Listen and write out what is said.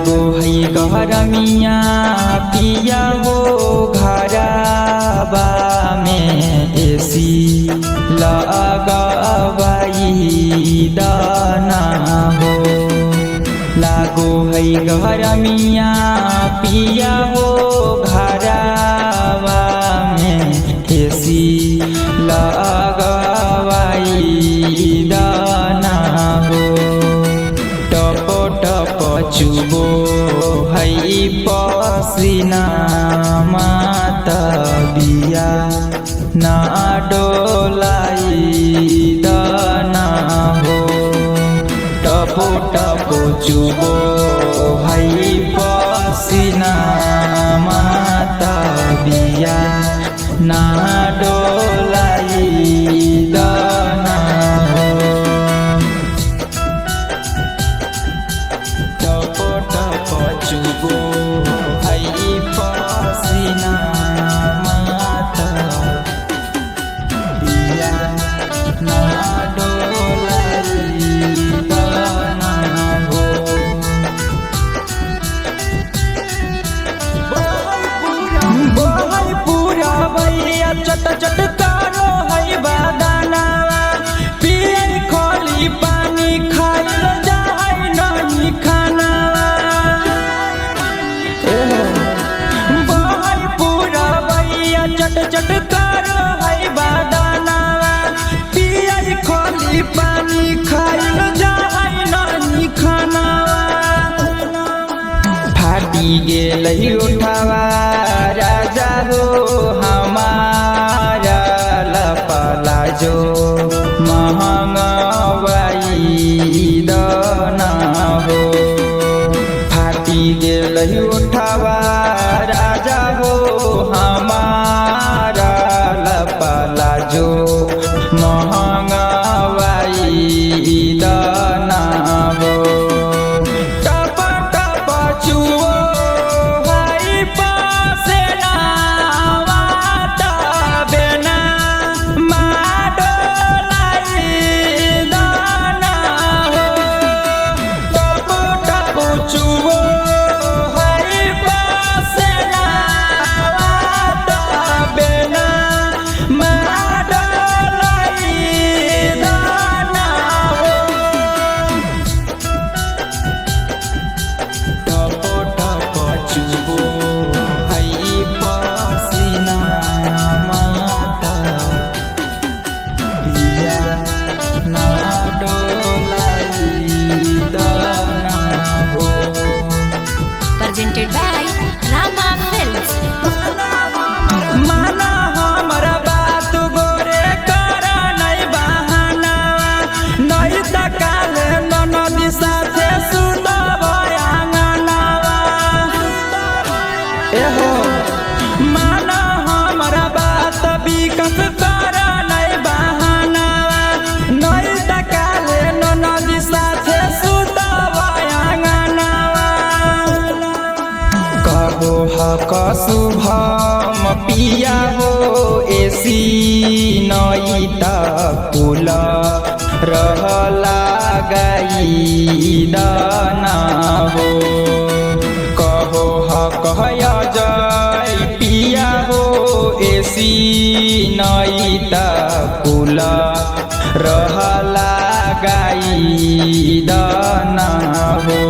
लागो है गरमिया पिया हो घरबा में एसी लगवाई दाना हो। लागो है गरमिया पिया हो घरबा में एसी लगवाई दाना हो। टप टप चुबो है पसीना माता बिया ना डोलाई दाना हो। टप टप चुबो है पसीना माता बिया ना डोलाई दाना हो। टप टप चुबो है पसीना माता बिया ना डोलाई दाना हो। बहई पूरा बैया चट चट कारो है बादानावा। पिए खोली पानी खाइल जाए नहीं खानावा। बहई पूरा बैया चट चट कारो है बादानावा। पिए खोली पानी खाइल जाए नहीं खानावा। फाटी गेल उठावा राजा हो हमारा लपला जो महंगाई दाना हो। फाटी गेल उठावा राजा हो हमारा लपला जो महंगाई दाना हो। टप टप चुओ भाई पसीना माता बिना डोलाई दाना हो। टप टप चुओ भाई पसीना माता बिना डोलाई दाना हो। टप टप चुबो है पसीना माता बिया ना डोलाई दाना हो। presented by Rama Films. माना हमरा बात गोरे करा नहीं बहाना। नहीं त काले ननदी साथे सुतब आंगनवा। एहो माना हमरा बात विकस करा नहीं बहाना। नहीं त काले ननदी साथे सुतब आंगनवा। कहो हक शुभम पिया हो एसी नई त कुल रहला गई दाना हो। कहो हक जय पिया हो एसी नई त कुल रहला गई दाना हो।